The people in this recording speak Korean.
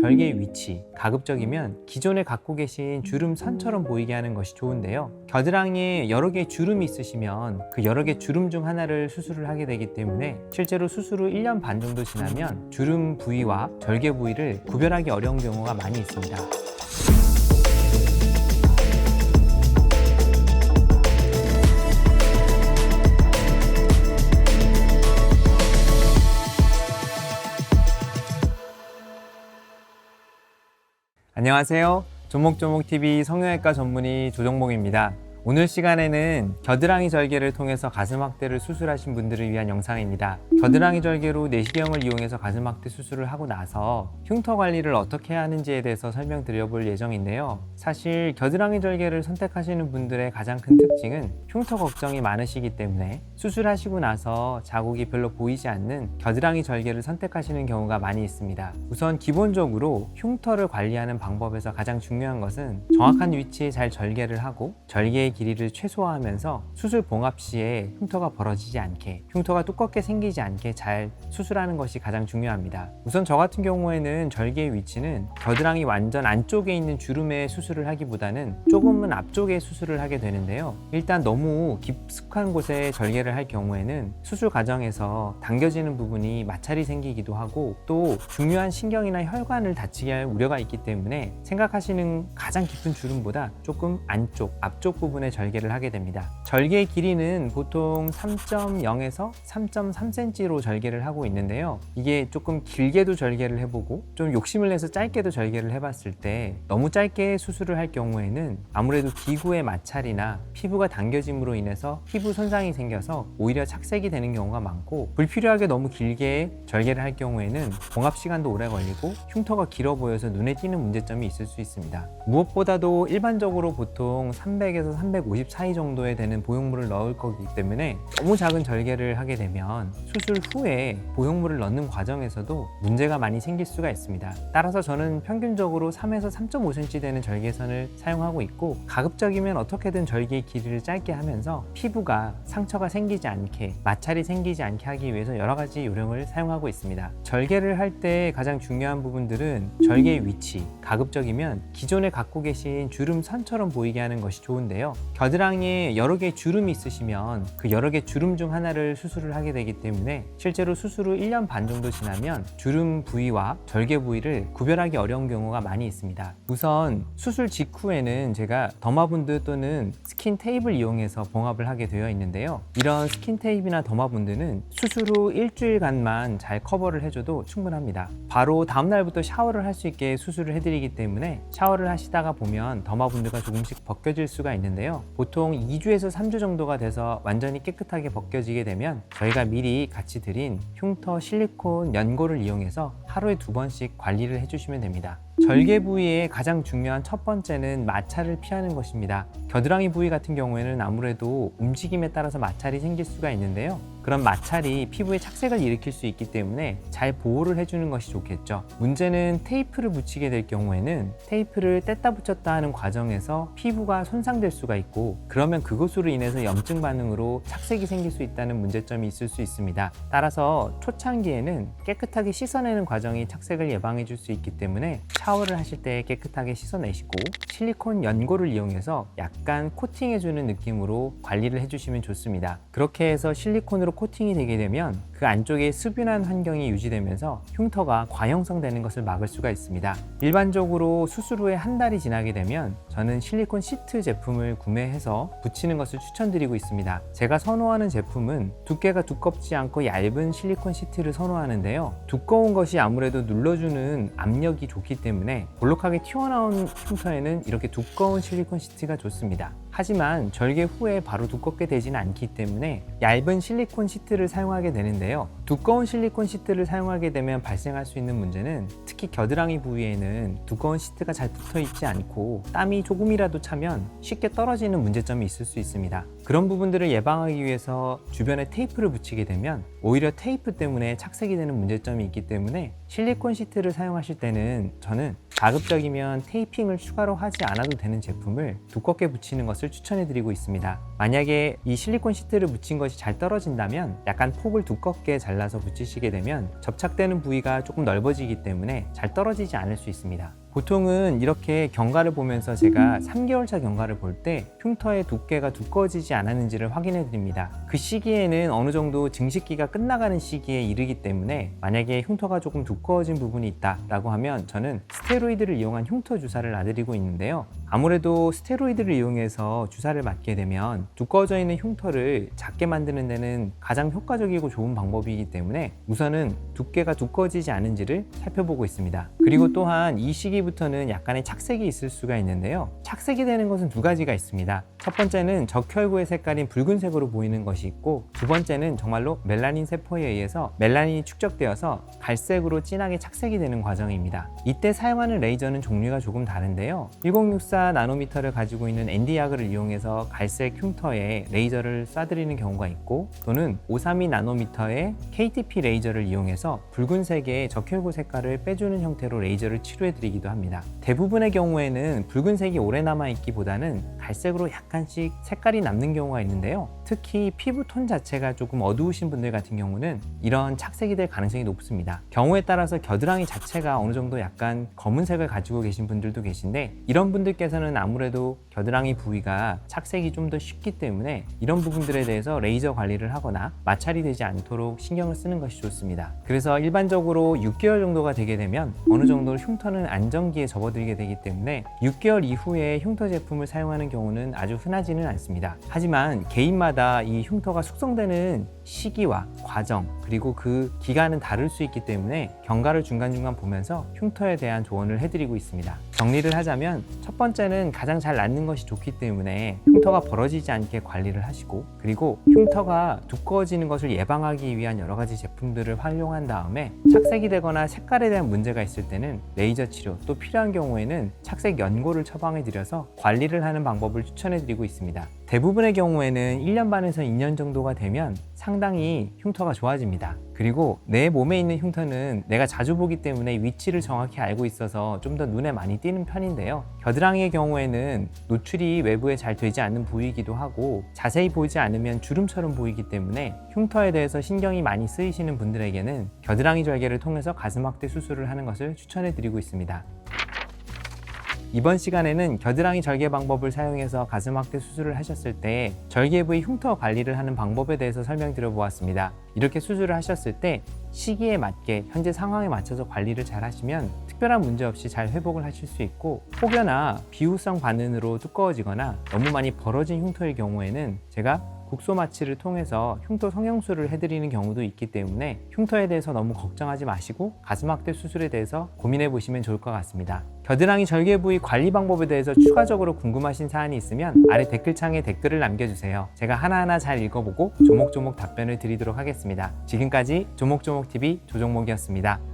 절개의 위치, 가급적이면 기존에 갖고 계신 주름 선처럼 보이게 하는 것이 좋은데요. 겨드랑이에 여러 개의 주름이 있으시면 그 여러 개 주름 중 하나를 수술을 하게 되기 때문에 실제로 수술 후 1년 반 정도 지나면 주름 부위와 절개 부위를 구별하기 어려운 경우가 많이 있습니다. 안녕하세요. 조목조목TV 성형외과 전문의 조정목입니다. 오늘 시간에는 겨드랑이 절개를 통해서 가슴 확대를 수술하신 분들을 위한 영상입니다. 겨드랑이 절개로 내시경을 이용해서 가슴 확대 수술을 하고 나서 흉터 관리를 어떻게 해야 하는지에 대해서 설명드려볼 예정인데요. 사실 겨드랑이 절개를 선택하시는 분들의 가장 큰 특징은 흉터 걱정이 많으시기 때문에 수술하시고 나서 자국이 별로 보이지 않는 겨드랑이 절개를 선택하시는 경우가 많이 있습니다. 우선 기본적으로 흉터를 관리하는 방법에서 가장 중요한 것은 정확한 위치에 잘 절개를 하고 절개의 길이를 최소화하면서 수술 봉합 시에 흉터가 벌어지지 않게, 흉터가 두껍게 생기지 않게 잘 수술하는 것이 가장 중요합니다. 우선 저 같은 경우에는 절개의 위치는 겨드랑이 완전 안쪽에 있는 주름에 수술을 하기보다는 조금은 앞쪽에 수술을 하게 되는데요. 일단 너무 깊숙한 곳에 절개를 할 경우에는 수술 과정에서 당겨지는 부분이 마찰이 생기기도 하고 또 중요한 신경이나 혈관을 다치게 할 우려가 있기 때문에 생각하시는 가장 깊은 주름보다 조금 안쪽, 앞쪽 부분에 절개를 하게 됩니다. 절개의 길이는 보통 3.0에서 3.3cm로 절개를 하고 있는데요. 이게 조금 길게도 절개를 해보고 좀 욕심을 내서 짧게도 절개를 해봤을 때 너무 짧게 수술을 할 경우에는 아무래도 기구의 마찰이나 피부가 당겨짐으로 인해서 피부 손상이 생겨서 오히려 착색이 되는 경우가 많고, 불필요하게 너무 길게 절개를 할 경우에는 봉합 시간도 오래 걸리고 흉터가 길어 보여서 눈에 띄는 문제점이 있을 수 있습니다. 무엇보다도 일반적으로 보통 300에서 350 사이 정도에 되는 보형물을 넣을 거기 때문에 너무 작은 절개를 하게 되면 수술 후에 보형물을 넣는 과정에서도 문제가 많이 생길 수가 있습니다. 따라서 저는 평균적으로 3에서 3.5cm 되는 절개선을 사용하고 있고, 가급적이면 어떻게든 절개의 길이를 짧게 하면서 피부가 상처가 생기지 않게, 마찰이 생기지 않게 하기 위해서 여러 가지 요령을 사용하고 있습니다. 절개를 할 때 가장 중요한 부분들은 절개의 위치, 가급적이면 기존에 갖고 계신 주름 선처럼 보이게 하는 것이 좋은데요. 겨드랑이에 여러 개의 주름이 있으시면 그 여러 개 주름 중 하나를 수술을 하게 되기 때문에 실제로 수술 후 1년 반 정도 지나면 주름 부위와 절개 부위를 구별하기 어려운 경우가 많이 있습니다. 우선 수술 직후에는 제가 더마본드 또는 스킨 테이프를 이용해서 봉합을 하게 되어 있는데요. 이런 스킨 테이프나 더마본드는 수술 후 일주일간만 잘 커버를 해줘도 충분합니다. 바로 다음날부터 샤워를 할 수 있게 수술을 해드리기 때문에 샤워를 하시다가 보면 더마본드가 조금씩 벗겨질 수가 있는데요. 보통 2주에서 3주 정도가 돼서 완전히 깨끗하게 벗겨지게 되면 저희가 미리 같이 드린 흉터 실리콘 연고를 이용해서 하루에 2번씩 관리를 해주시면 됩니다. 절개 부위의 가장 중요한 첫 번째는 마찰을 피하는 것입니다. 겨드랑이 부위 같은 경우에는 아무래도 움직임에 따라서 마찰이 생길 수가 있는데요. 그런 마찰이 피부에 착색을 일으킬 수 있기 때문에 잘 보호를 해주는 것이 좋겠죠. 문제는 테이프를 붙이게 될 경우에는 테이프를 뗐다 붙였다 하는 과정에서 피부가 손상될 수가 있고, 그러면 그것으로 인해서 염증 반응으로 착색이 생길 수 있다는 문제점이 있을 수 있습니다. 따라서 초창기에는 깨끗하게 씻어내는 과정이 착색을 예방해 줄 수 있기 때문에 샤워를 하실 때 깨끗하게 씻어내시고 실리콘 연고를 이용해서 약간 코팅해주는 느낌으로 관리를 해주시면 좋습니다. 그렇게 해서 실리콘으로 코팅이 되게 되면 그 안쪽에 수분한 환경이 유지되면서 흉터가 과형성되는 것을 막을 수가 있습니다. 일반적으로 수술 후에 한 달이 지나게 되면 저는 실리콘 시트 제품을 구매해서 붙이는 것을 추천드리고 있습니다. 제가 선호하는 제품은 두께가 두껍지 않고 얇은 실리콘 시트를 선호하는데요. 두꺼운 것이 아무래도 눌러주는 압력이 좋기 때문에 볼록하게 튀어나온 흉터에는 이렇게 두꺼운 실리콘 시트가 좋습니다. 하지만 절개 후에 바로 두껍게 되지는 않기 때문에 얇은 실리콘 시트를 사용하게 되는데요. 두꺼운 실리콘 시트를 사용하게 되면 발생할 수 있는 문제는 특히 겨드랑이 부위에는 두꺼운 시트가 잘 붙어 있지 않고 땀이 조금이라도 차면 쉽게 떨어지는 문제점이 있을 수 있습니다. 그런 부분들을 예방하기 위해서 주변에 테이프를 붙이게 되면 오히려 테이프 때문에 착색이 되는 문제점이 있기 때문에 실리콘 시트를 사용하실 때는 저는 가급적이면 테이핑을 추가로 하지 않아도 되는 제품을 두껍게 붙이는 것을 추천해 드리고 있습니다. 만약에 이 실리콘 시트를 붙인 것이 잘 떨어진다면 약간 폭을 두껍게 잘라서 붙이시게 되면 접착되는 부위가 조금 넓어지기 때문에 잘 떨어지지 않을 수 있습니다. 보통은 이렇게 경과를 보면서 제가 3개월차 경과를 볼 때 흉터의 두께가 두꺼워지지 않았는지를 확인해 드립니다. 그 시기에는 어느 정도 증식기가 끝나가는 시기에 이르기 때문에 만약에 흉터가 조금 두꺼워진 부분이 있다라고 하면 저는 스테로이드를 이용한 흉터 주사를 놔드리고 있는데요. 아무래도 스테로이드를 이용해서 주사를 맞게 되면 두꺼워져 있는 흉터를 작게 만드는 데는 가장 효과적이고 좋은 방법이기 때문에 우선은 두께가 두꺼워지지 않은지를 살펴보고 있습니다. 그리고 또한 이 시기부터는 약간의 착색이 있을 수가 있는데요. 착색이 되는 것은 두 가지가 있습니다. 첫 번째는 적혈구의 색깔인 붉은색으로 보이는 것이 있고, 두 번째는 정말로 멜라닌 세포에 의해서 멜라닌이 축적되어서 갈색으로 진하게 착색이 되는 과정입니다. 이때 사용하는 레이저는 종류가 조금 다른데요. 1064 나노미터를 가지고 있는 Nd:야그를 이용해서 갈색 흉터에 레이저를 쏴드리는 경우가 있고, 또는 532 나노미터의 KTP 레이저를 이용해서 붉은색의 적혈구 색깔을 빼주는 형태로 레이저를 치료해 드리기도 합니다. 대부분의 경우에는 붉은색이 오래 남아있기보다는 갈색으로 약간씩 색깔이 남는 경우가 있는데요. 특히 피부 톤 자체가 조금 어두우신 분들 같은 경우는 이런 착색이 될 가능성이 높습니다. 경우에 따라서 겨드랑이 자체가 어느 정도 약간 검은색을 가지고 계신 분들도 계신데, 이런 분들께서는 아무래도 겨드랑이 부위가 착색이 좀 더 쉽기 때문에 이런 부분들에 대해서 레이저 관리를 하거나 마찰이 되지 않도록 신경을 쓰는 것이 좋습니다. 그래서 일반적으로 6개월 정도가 되게 되면 어느 정도 흉터는 안정기에 접어들게 되기 때문에 6개월 이후에 흉터 제품을 사용하는 경우는 아주 흔하지는 않습니다. 하지만 개인마다 이 흉터가 숙성되는 시기와 과정, 그리고 그 기간은 다를 수 있기 때문에 경과를 중간중간 보면서 흉터에 대한 조언을 해드리고 있습니다. 정리를 하자면, 첫 번째는 가장 잘 낫는 것이 좋기 때문에 흉터가 벌어지지 않게 관리를 하시고, 그리고 흉터가 두꺼워지는 것을 예방하기 위한 여러 가지 제품들을 활용한 다음에 착색이 되거나 색깔에 대한 문제가 있을 때는 레이저 치료, 또 필요한 경우에는 착색 연고를 처방해 드려서 관리를 하는 방법을 추천해 드리고 있습니다. 대부분의 경우에는 1년 반에서 2년 정도가 되면 상당히 흉터가 좋아집니다. 그리고 내 몸에 있는 흉터는 내가 자주 보기 때문에 위치를 정확히 알고 있어서 좀 더 눈에 많이 띄는 편인데요. 겨드랑이의 경우에는 노출이 외부에 잘 되지 않는 부위이기도 하고 자세히 보지 않으면 주름처럼 보이기 때문에 흉터에 대해서 신경이 많이 쓰이시는 분들에게는 겨드랑이 절개를 통해서 가슴 확대 수술을 하는 것을 추천해 드리고 있습니다. 이번 시간에는 겨드랑이 절개 방법을 사용해서 가슴 확대 수술을 하셨을 때 절개 부위 흉터 관리를 하는 방법에 대해서 설명드려 보았습니다. 이렇게 수술을 하셨을 때 시기에 맞게 현재 상황에 맞춰서 관리를 잘 하시면 특별한 문제 없이 잘 회복을 하실 수 있고, 혹여나 비후성 반응으로 두꺼워지거나 너무 많이 벌어진 흉터의 경우에는 제가 국소 마취를 통해서 흉터 성형술을 해드리는 경우도 있기 때문에 흉터에 대해서 너무 걱정하지 마시고 가슴 확대 수술에 대해서 고민해 보시면 좋을 것 같습니다. 겨드랑이 절개 부위 관리 방법에 대해서 추가적으로 궁금하신 사안이 있으면 아래 댓글창에 댓글을 남겨주세요. 제가 하나하나 잘 읽어보고 조목조목 답변을 드리도록 하겠습니다. 지금까지 조목조목TV 조종목이었습니다.